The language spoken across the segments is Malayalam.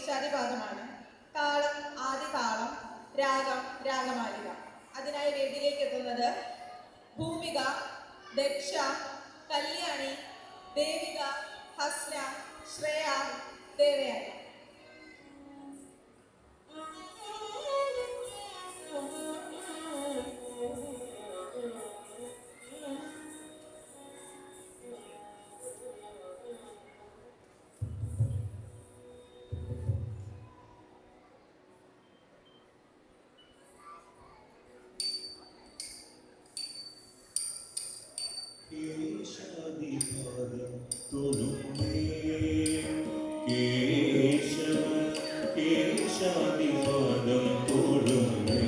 കേശാദിപാദമാണ്. താളം ആദി താളം, രാഗം രാഗമാലിക. അതിനായി വേദിയിലേക്ക് എത്തുന്നത് ഭൂമിക, ദക്ഷ, കല്യാണി, ദേവിക, ഹസ്ന, ശ്രേയ, ദേവയാനി. കേശാദിപാദം തൊഴുന്നേ കേശവ കേശാദിപാദം തൊഴുന്നേ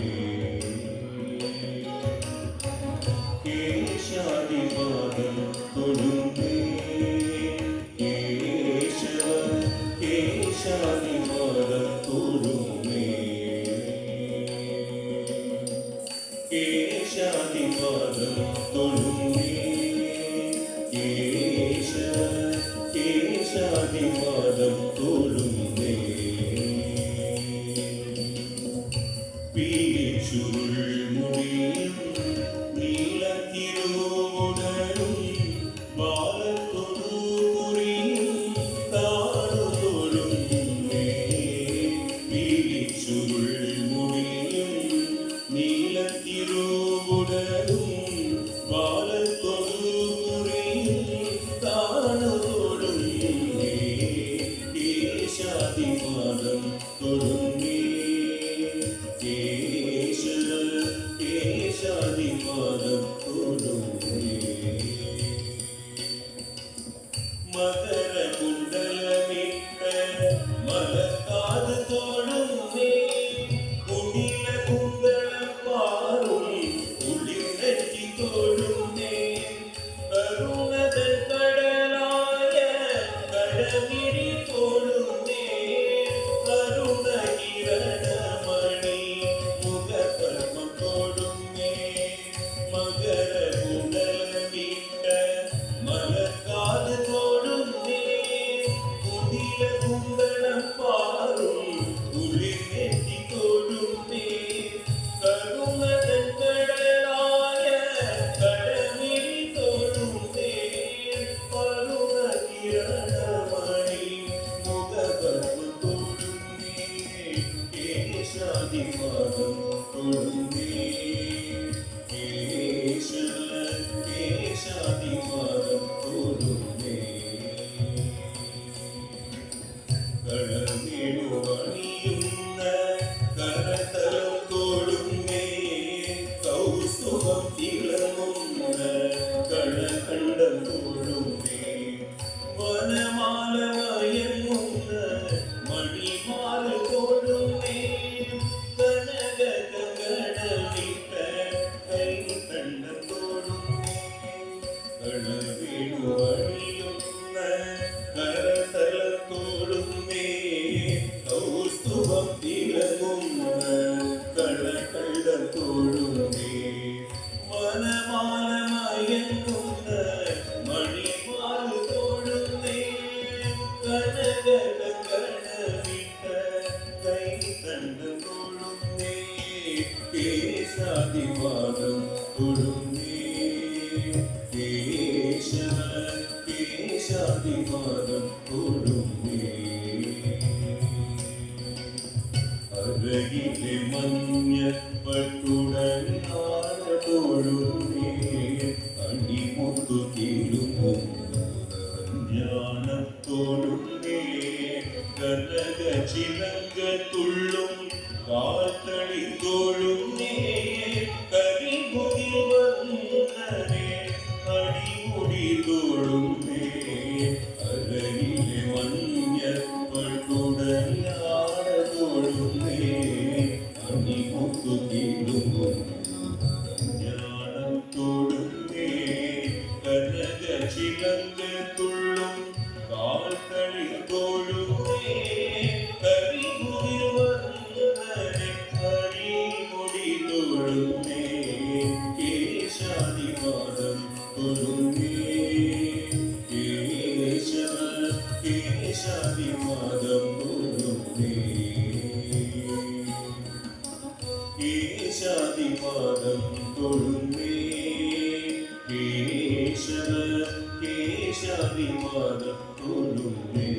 കേശാദിപാദം തൊഴുന്നേ കേശവ കേശാദിപാദം തൊഴുന്നേ കേശാദിപാദം തൊഴുന്നേ കേശാദിപാദം തൊഴുന്നേ പീച്ചുരുൾമുടിയും നീലത്തിരുമുടലും ബാലത്തൊടുകുറിയും താഴുതൊഴുന്നേ പീച്ചുരുൾമുടിയും നീലത്തിരുമുടലും ബാലത്തൊടുകുറിയും താഴുതൊഴുന്നേ കേശാദിപാദം തൊഴുന്നേ കേശാദിപാദം തൊഴുന്നേ മകരകുണ്ടലമിട്ട മലക്കാത് തൊഴുന്നേ കുടില കുണ്ടലപ്പാറും ഉള്ളിനെറ്റി തൊഴുന്നേ കരുണതൻ കടലായ കടമിരി തൊഴുന്നേ കരുണകിരണമണി മുഖപത്മം തൊഴുന്നേ മകരകുണ്ടലമിട്ട മലക്കാത് തൊഴുന്നേ കുടില കുണ്ടലപ്പാറും ഉള്ളിനെറ്റി തൊഴുന്നേ കരുണതൻ കടലായ കടമിരി തൊഴുന്നേ കരുണകിരണമണി മുഖപത്മം തൊഴുന്നേ കേശാദിപാദം തൊഴുന്നേ കേശാദിപാദം തൊഴുന്നേ കളമേടുവണിയുന്ന കരതലം തൊഴുന്നേ കൗസ്തുഭം തിളങ്ങുന്ന കളകണ്ഠം തൊഴുന്നേ വനമാല മയങ്ങുന്ന മണിമാല തൊഴുന്നേ കനക കങ്കണമിട്ട കൈകണ്ഠം തൊഴുന്നേ കളമേടുവണിയുന്ന കരതലം തൊഴുന്നേ കൗസ്തുഭം തിളങ്ങുന്ന കളകണ്ഠം തൊഴുന്നേ വനമാല മയങ്ങുന്ന മണിമാല തൊഴുന്നേ കനക കങ്കണമിട്ട കൈകണ്ഠം തൊഴുന്നേ കേശാദിപാദം തൊഴുന്നേ കേശാദിപാദം തൊഴുന്നേ അരകിലെ മഞ്ഞപ്പട്ടുടനാട തൊഴുന്നേ അണിമുത്തു തിരുമുഞ്ഞാണം തൊഴുന്നേ കനക ചിലങ്ക തുള്ളും കാത്തളി തൊഴുന്നേ കരിമുകിൽ വന്നനെ അടിമുടി തൊഴുന്നേ അരകിലെ മഞ്ഞപ്പട്ടുടനാട തൊഴുന്നേ അണിമുത്തു തിരുമുഞ്ഞാണം തൊഴുന്നേ കനക ചിലങ്ക തുള്ളും കാൽത്തളി തൊഴുന്നേ കരിമുകിൽ വന്നനെ കേശാദിപാദം തൊഴുന്നേ കേശവ കേശാദിപാദം തൊഴുന്നേ